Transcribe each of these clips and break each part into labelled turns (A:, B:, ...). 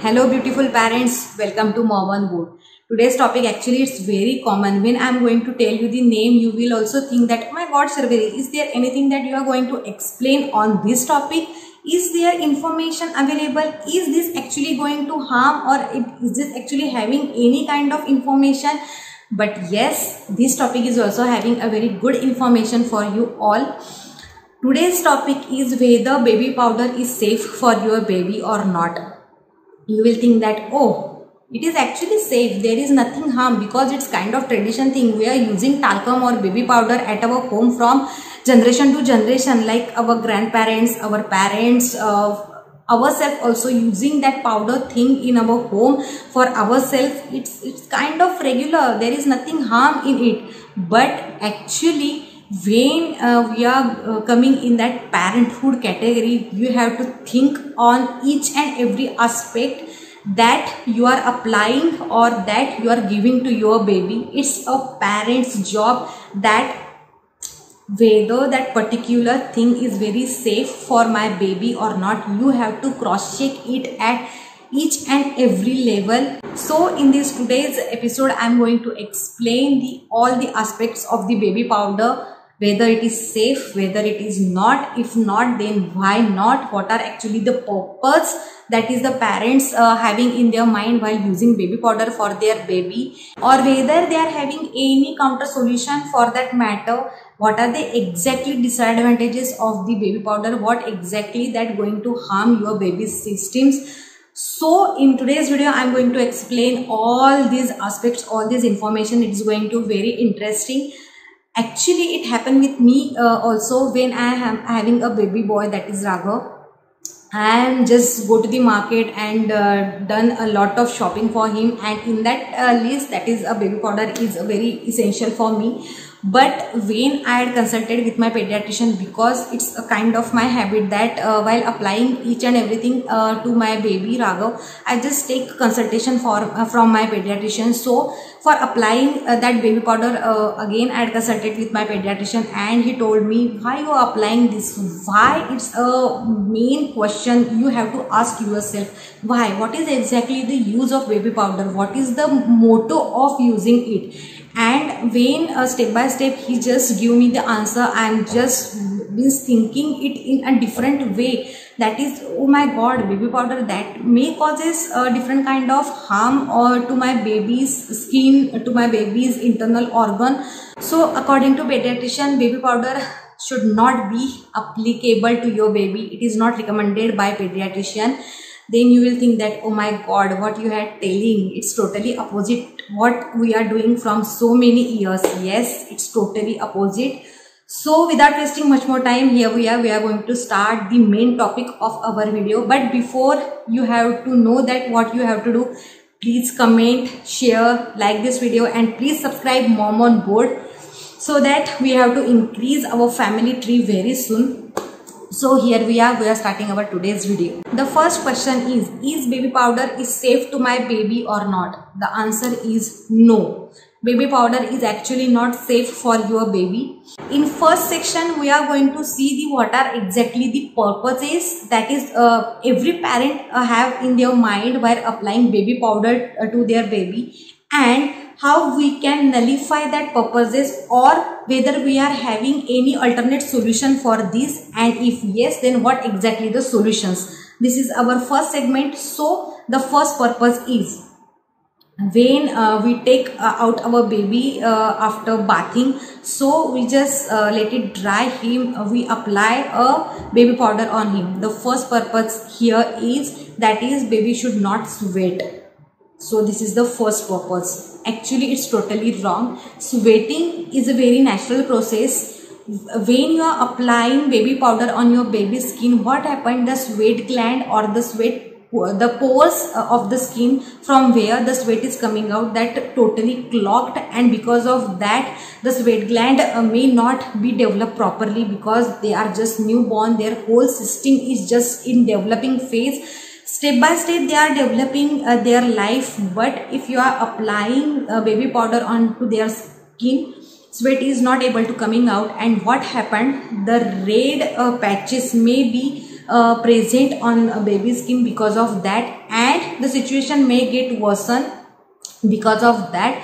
A: Hello beautiful parents, welcome to Mom on Board. Today's topic actually it's very common. When I am going to tell you the name, you will also think that, oh my god Sarvari, is there anything that you are going to explain on this topic? Is there information available? Is this actually going to harm, or is this actually having any kind of information? But yes, this topic is also having a very good information for you all. Today's topic is whether baby powder is safe for your baby or not. You will think that, oh, it is actually safe, there is nothing harm, because it's kind of tradition thing. We are using talcum or baby powder at our home from generation to generation, like our grandparents, our parents, ourselves also using that powder thing in our home for ourselves. It's kind of regular, there is nothing harm in it. But actually when we are coming in that parenthood category, you have to think on each and every aspect that you are applying or that you are giving to your baby. It's a parent's job that whether that particular thing is very safe for my baby or not, you have to cross check it at each and every level. So in this today's episode, I am going to explain all the aspects of the baby powder, whether it is safe, whether it is not, if not then why not, what are actually the purpose that is the parents having in their mind while using baby powder for their baby, or whether they are having any counter solution for that matter. What are the exactly disadvantages of the baby powder, what exactly that going to harm your baby's systems. So in today's video, I am going to explain all these aspects, all this information. It is going to very interesting. Actually, it happened with me also when I am having a baby boy, that is Raghav. I am just go to the market and done a lot of shopping for him, and in that list, that is a baby powder is very essential for me. But when I had consulted with my pediatrician, because it's a kind of my habit that while applying each and everything to my baby Raghav, I just take consultation from my pediatrician. So for applying that baby powder, again I had consulted with my pediatrician, and he told me, why you are applying this? Why? It's a main question you have to ask yourself. Why? What is exactly the use of baby powder? What is the motto of using it? And when step by step he just give me the answer, I am just been thinking it in a different way. That is, oh my god, baby powder that may causes a different kind of harm or to my baby's skin, to my baby's internal organ. So according to pediatrician, baby powder should not be applicable to your baby. It is not recommended by pediatrician. Then you will think that, oh my god, what you are telling, it's totally opposite what we are doing from so many years. Yes, it's totally opposite. So without wasting much more time, here we are going to start the main topic of our video. But before, you have to know that what you have to do, please comment, share, like this video, and please subscribe Mom on Board, so that we have to increase our family tree very soon. So here we are starting our today's video. The first question is baby powder is safe to my baby or not? The answer is no. Baby powder is actually not safe for your baby. In first section, we are going to see what are exactly the purposes that is every parent have in their mind while applying baby powder to their baby, and how we can nullify that purposes, or whether we are having any alternate solution for this, and if yes, then what exactly the solutions. This is our first segment. So the first purpose is when we take out our baby after bathing, so we just let it dry him, we apply a baby powder on him. The first purpose here is, that is, baby should not sweat. So this is the first purpose. Actually, it's totally wrong. Sweating is a very natural process. When you are applying baby powder on your baby's skin, what happened? The sweat gland or the pores of the skin from where the sweat is coming out, that totally clogged, and because of that the sweat gland may not be developed properly, because they are just newborn, their whole system is just in developing phase. Step by step they are developing their life. But if you are applying baby powder onto their skin, sweat is not able to coming out, and what happened, the red patches may be present on a baby's skin because of that, and the situation may get worsen because of that.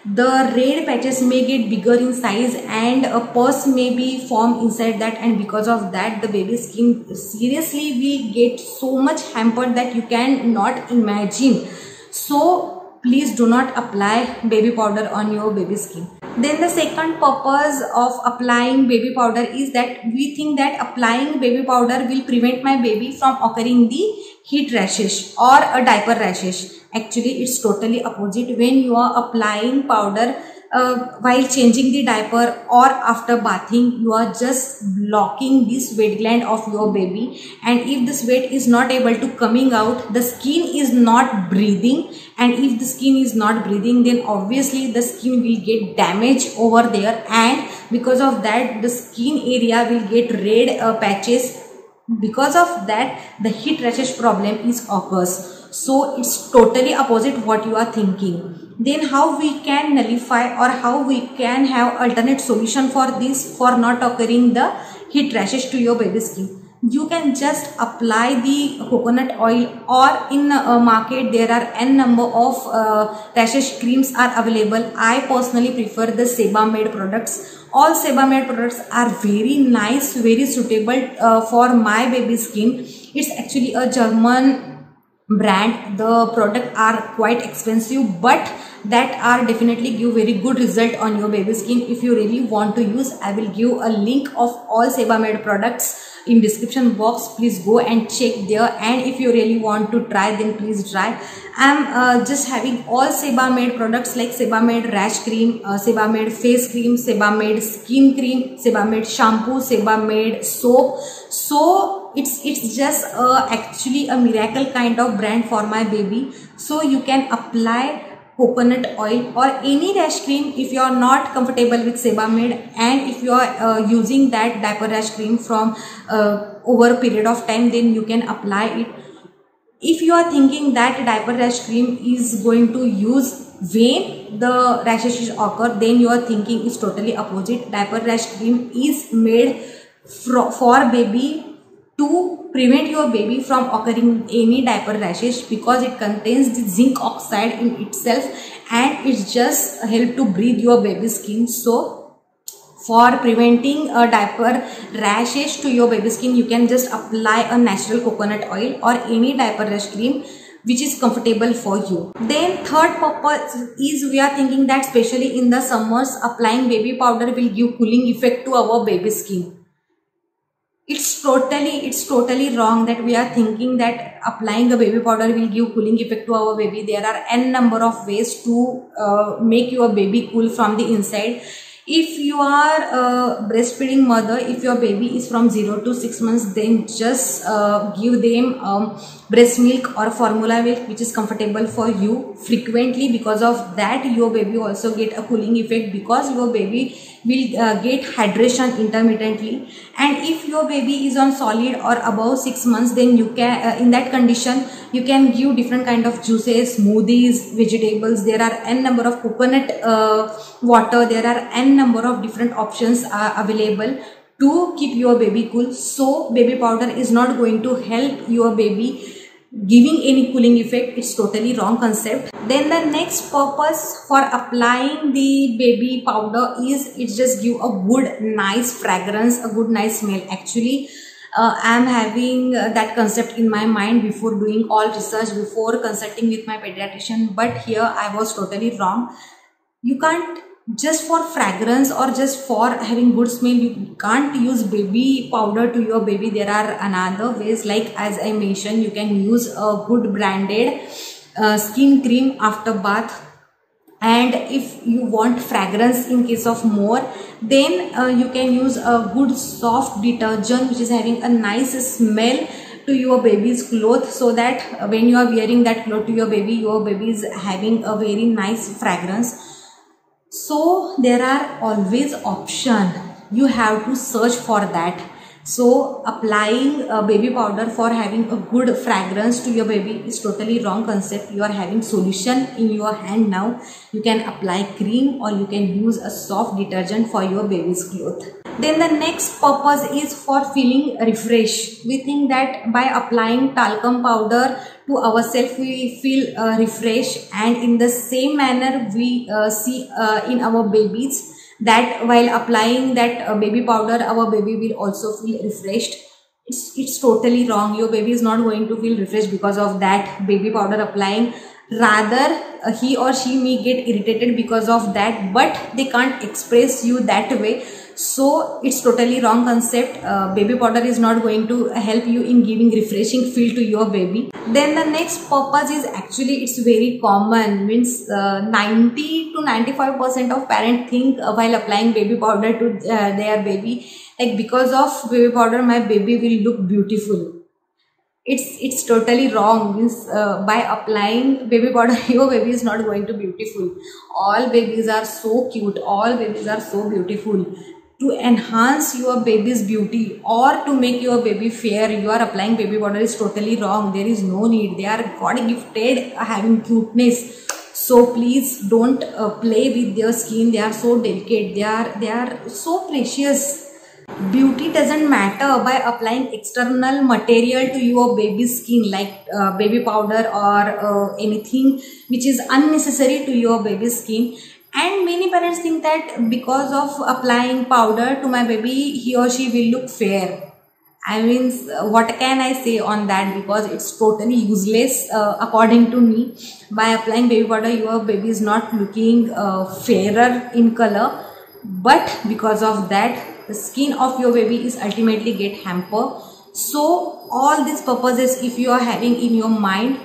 A: The red patches may get bigger in size and a pus may be formed inside that, and because of that the baby's skin seriously will get so much hampered that you can not imagine. So please do not apply baby powder on your baby's skin. Then the second purpose of applying baby powder is that we think that applying baby powder will prevent my baby from occurring the heat rashes or a diaper rashes. Actually, it's totally opposite. When you are applying powder while changing the diaper or after bathing, you are just blocking the sweat gland of your baby, and if the sweat is not able to coming out, the skin is not breathing, and if the skin is not breathing, then obviously the skin will get damaged over there, and because of that the skin area will get red patches. Because of that the heat rashes problem is occurs. So it's totally opposite what you are thinking. Then how we can nullify or how we can have alternate solution for this, for not occurring the heat rashes to your baby skin? You can just apply the coconut oil, or in market there are n number of rashes creams are available. I personally prefer the Sebamed products. All Sebamed products are very nice, very suitable for my baby skin. It's actually a German brand. The product are quite expensive, but that are definitely give very good result on your baby skin. If you really want to use, I will give a link of all Sebamed products in description box. Please go and check there, and if you really want to try, then please try. I'm just having all Sebamed products like Sebamed rash cream, Sebamed face cream, Sebamed skin cream, Sebamed shampoo, Sebamed soap. So it's just actually a miracle kind of brand for my baby. So you can apply coconut oil or any rash cream if you are not comfortable with Sebamed, and if you are using that diaper rash cream from over a period of time, then you can apply it. If you are thinking that diaper rash cream is going to use when the rashes occur, then you are thinking is totally opposite. Diaper rash cream is made for baby to prevent your baby from occurring any diaper rashes, because it contains the zinc oxide in itself, and it just help to breathe your baby's skin. So for preventing a diaper rashes to your baby skin, you can just apply a natural coconut oil or any diaper rash cream which is comfortable for you. Then third purpose is we are thinking that especially in the summers, applying baby powder will give cooling effect to our baby skin. It's totally wrong that we are thinking that applying a baby powder will give cooling effect to our baby. There are n number of ways to make your baby cool from the inside. If you are a breastfeeding mother, if your baby is from 0 to 6 months, then just give them breast milk or formula milk which is comfortable for you frequently. Because of that your baby also get a cooling effect, because your baby will get hydration intermittently. And if your baby is on solid or above 6 months, then you can in that condition you can give different kind of juices, smoothies, vegetables. There are n number of coconut water. There are n number of different options are available to keep your baby cool. So baby powder is not going to help your baby giving any cooling effect. It's totally wrong concept. Then the next purpose for applying the baby powder is it just give a good nice fragrance, a good nice smell. Actually I am having that concept in my mind before doing all research, before consulting with my pediatrician, but here I was totally wrong. You can't just for fragrance or just for having good smell, you can't use baby powder to your baby. There are another ways, like as I mentioned, you can use a good branded skin cream after bath. And if you want fragrance in case of more, then you can use a good soft detergent which is having a nice smell to your baby's clothes, so that when you are wearing that cloth to your baby is having a very nice fragrance. So there are always options. You have to search for that. So applying baby powder for having a good fragrance to your baby is totally wrong concept. You are having solution in your hand now. You can apply cream or you can use a soft detergent for your baby's cloth. Then the next purpose is for feeling refreshed. We think that by applying talcum powder to ourselves we feel refreshed, and in the same manner we see in our babies that while applying that baby powder our baby will also feel refreshed. It's totally wrong. Your baby is not going to feel refreshed because of that baby powder applying. Rather he or she may get irritated because of that, but they can't express you that way. So it's totally wrong concept. Baby powder is not going to help you in giving refreshing feel to your baby. Then the next purpose is actually it's very common, means 90 to 95% of parents think while applying baby powder to their baby, like because of baby powder my baby will look beautiful. It's totally wrong. Means by applying baby powder your baby is not going to be beautiful. All babies are so cute, all babies are so beautiful. To enhance your baby's beauty or to make your baby fair, you are applying baby powder is totally wrong. There is no need. They are God gifted having cuteness. So please don't play with their skin. They are so delicate. They are so precious. Beauty doesn't matter by applying external material to your baby's skin, like baby powder or anything which is unnecessary to your baby's skin. And many parents think that because of applying powder to my baby he or she will look fair. I mean, what can I say on that, because it's totally useless according to me. By applying baby powder your baby is not looking fairer in color, but because of that the skin of your baby is ultimately get hampered. So all these purposes if you are having in your mind,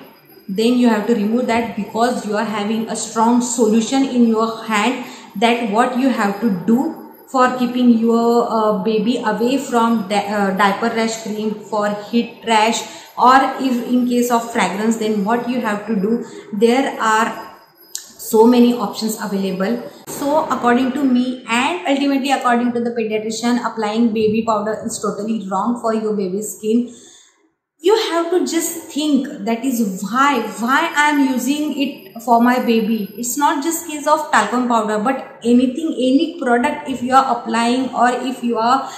A: then you have to remove that, because you are having a strong solution in your hand that what you have to do for keeping your baby away from diaper rash cream, for heat rash, or if in case of fragrance, then what you have to do. There are so many options available. So according to me and ultimately according to the pediatrician, applying baby powder is totally wrong for your baby's skin. You have to just think that is why I am using it for my baby. It's not just case of talcum powder, but anything, any product if you are applying or if you are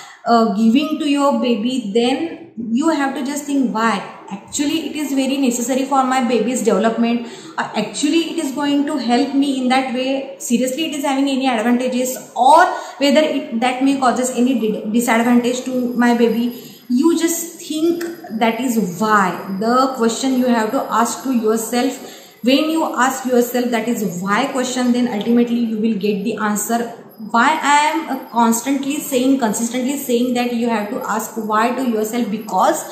A: giving to your baby, then you have to just think why. Actually it is very necessary for my baby's development. Actually it is going to help me in that way. Seriously it is having any advantages, or whether that may causes any disadvantage to my baby. You just think that is why. The question you have to ask to yourself. When you ask yourself that is why question, then ultimately you will get the answer. Why I am consistently saying that you have to ask why to yourself, because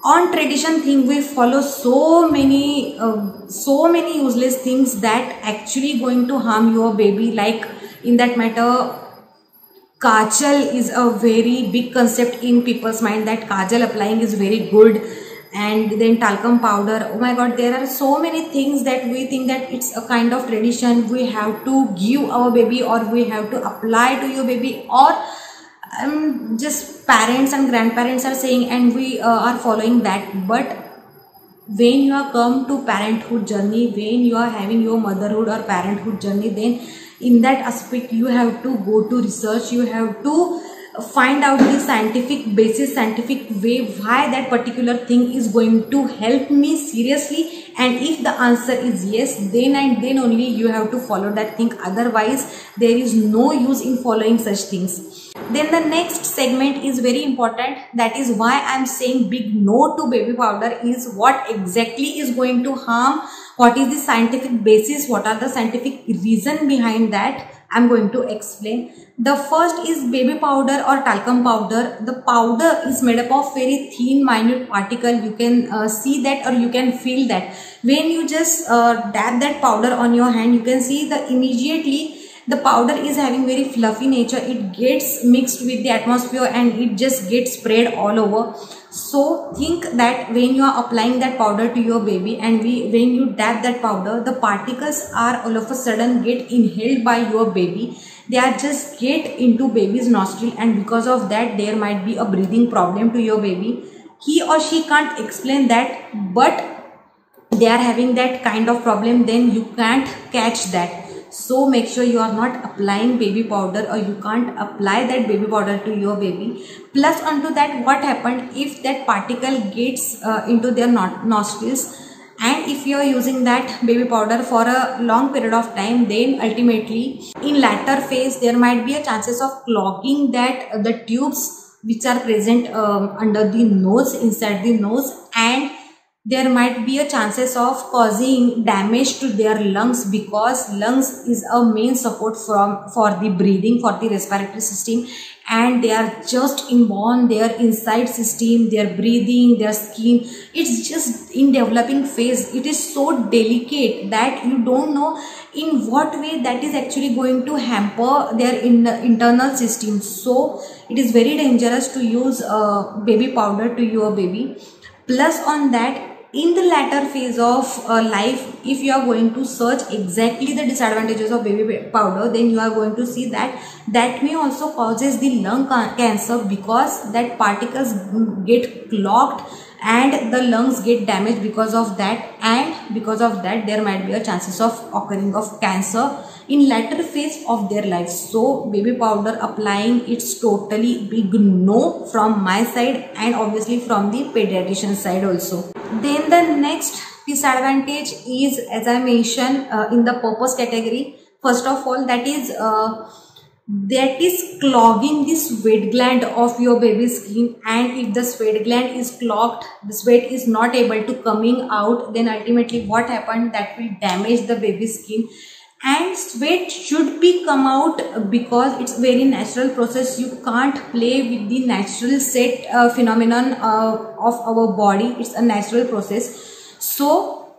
A: on tradition thing we follow so many useless things that actually going to harm your baby. Like in that matter, kajal is a very big concept in people's mind, that kajal applying is very good, and then talcum powder. Oh my god, there are so many things that we think that it's a kind of tradition we have to give our baby or we have to apply to your baby, or just parents and grandparents are saying and we are following that. But when you are come to parenthood journey, when you are having your motherhood or parenthood journey, then in that aspect you have to go to research. You have to find out the scientific basis, scientific way why that particular thing is going to help me seriously, and if the answer is yes, then and then only you have to follow that thing. Otherwise there is no use in following such things. Then the next segment is very important. That is why I am saying big no to baby powder is what exactly is going to harm. What is the scientific basis? What are the scientific reason behind that? I am going to explain. The first is baby powder or talcum powder. The powder is made up of very thin minute particle. You can see that, or you can feel that. When you just dab that powder on your hand, you can see that immediately the powder is having very fluffy nature. It gets mixed with the atmosphere and it just gets spread all over. So think that when you are applying that powder to your baby and when you dab that powder, the particles are all of a sudden get inhaled by your baby, they are just get into baby's nostril, and because of that there might be a breathing problem to your baby. He or she can't explain that, but they are having that kind of problem, then you can't catch that. So make sure you are not applying baby powder, or you can't apply that baby powder to your baby. Plus onto that, what happened if that particle gets into their nostrils, and if you are using that baby powder for a long period of time, then ultimately in latter phase there might be a chances of clogging that the tubes which are present under the nose, inside the nose, and there might be a chances of causing damage to their lungs, because lungs is a main support for the breathing, for the respiratory system, and they are just inborn, their inside system, their breathing, their skin, it's just in developing phase. It is so delicate that you don't know in what way that is actually going to hamper their internal system. So it is very dangerous to use baby powder to your baby. Plus on that, in the latter phase of life, if you are going to search exactly the disadvantages of baby powder, then you are going to see that that may also causes the lung cancer, because that particles get clogged and the lungs get damaged because of that, and because of that there might be a chances of occurring of cancer in latter phase of their life. So baby powder applying, it's totally big no from my side, and obviously from the pediatrician side also. Then the next disadvantage is, as I mentioned, in the purpose category. First of all, that is clogging the sweat gland of your baby's skin, and if the sweat gland is clogged, the sweat is not able to coming out, then ultimately what happened, that will damage the baby's skin. And sweat should be come out because it's very natural process. You can't play with the natural set phenomenon of our body. It's a natural process. So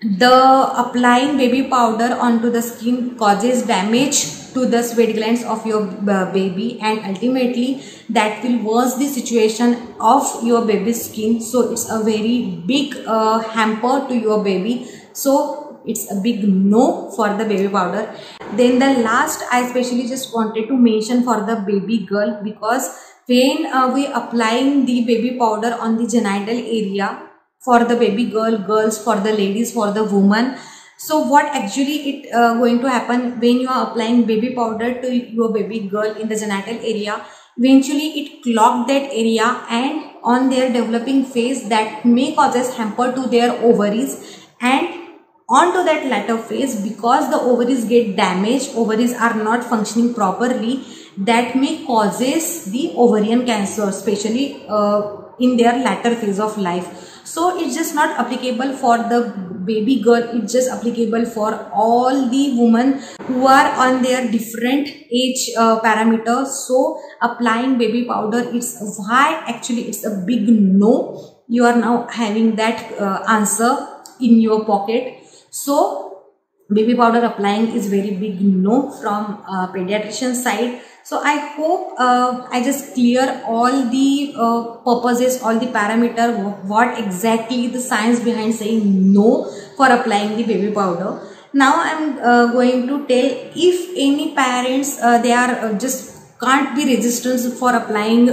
A: the applying baby powder onto the skin causes damage to the sweat glands of your baby, and ultimately that will worsen the situation of your baby's skin. So it's a very big hamper to your baby. So it's a big no for the baby powder. Then the last, I especially just wanted to mention for the baby girl, because when we applying the baby powder on the genital area for the baby girls, for the ladies, for the woman, so what actually it going to happen when you are applying baby powder to your baby girl in the genital area, eventually it clogged that area, and on their developing phase that may causes hamper to their ovaries, and onto that latter phase, because the ovaries get damaged, ovaries are not functioning properly, that may causes the ovarian cancer, especially in their latter phase of life. So it's just not applicable for the baby girl, it's just applicable for all the women who are on their different age parameters. So applying baby powder, it's why actually it's a big no. You are now having that answer in your pocket. So baby powder applying is very big no from pediatrician side. So I hope I just clear all the purposes, all the parameter, what exactly the science behind saying no for applying the baby powder. Now I am going to tell, if any parents they are just can't be resistant for applying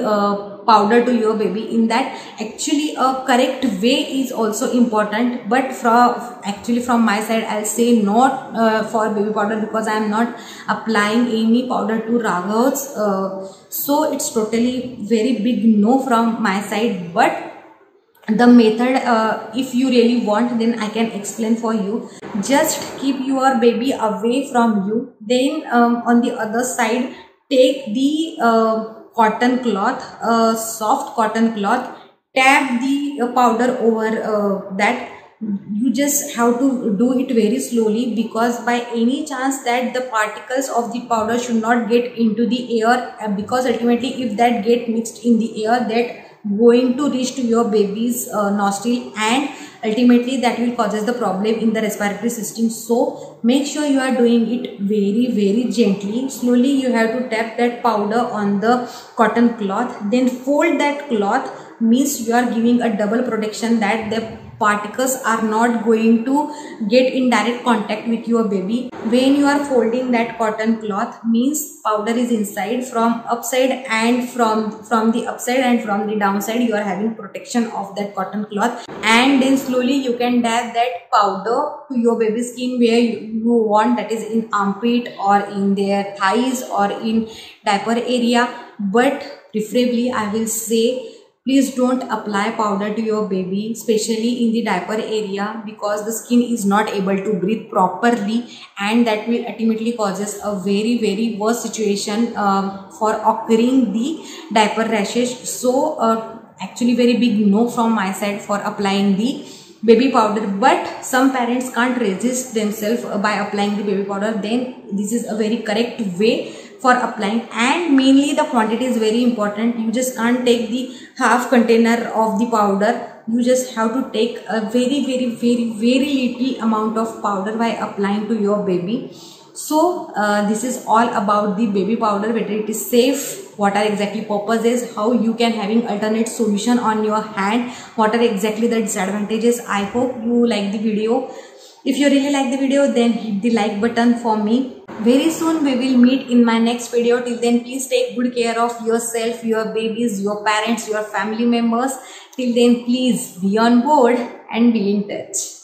A: powder to your baby, in that actually a correct way is also important, but from my side I'll say not for baby powder, because I am not applying any powder to Raghav's, so it's totally very big no from my side. But the method, if you really want, then I can explain for you. Just keep your baby away from you, then on the other side take the cotton cloth, soft cotton cloth, tap the powder over that. You just have to do it very slowly, because by any chance that the particles of the powder should not get into the air, because ultimately if that get mixed in the air, that going to reach to your baby's nostril, and ultimately that will causes the problem in the respiratory system. So make sure you are doing it very gently, slowly. You have to tap that powder on the cotton cloth, then fold that cloth, means you are giving a double protection, that the particles are not going to get in direct contact with your baby. When you are folding that cotton cloth, means powder is inside from upside and from the upside and from the downside, you are having protection of that cotton cloth. And then slowly you can dab that powder to your baby skin where you want, that is in armpit or in their thighs or in diaper area. But preferably I will say, please don't apply powder to your baby, especially in the diaper area, because the skin is not able to breathe properly, and that will ultimately causes a very worse situation for occurring the diaper rashes. So actually very big no from my side for applying the baby powder. But some parents can't resist themselves by applying the baby powder, then this is a very correct way for applying. And mainly the quantity is very important. You just can't take the half container of the powder. You just have to take a very little amount of powder by applying to your baby. So this is all about the baby powder, whether it is safe, what are exactly purposes, how you can having alternate solution on your hand, what are exactly the disadvantages. I hope you like the video. If you really like the video, then hit the like button for me. Very soon we will meet in my next video. Till then, please take good care of yourself, your babies, your parents, your family members. Till then, please be on board and be in touch.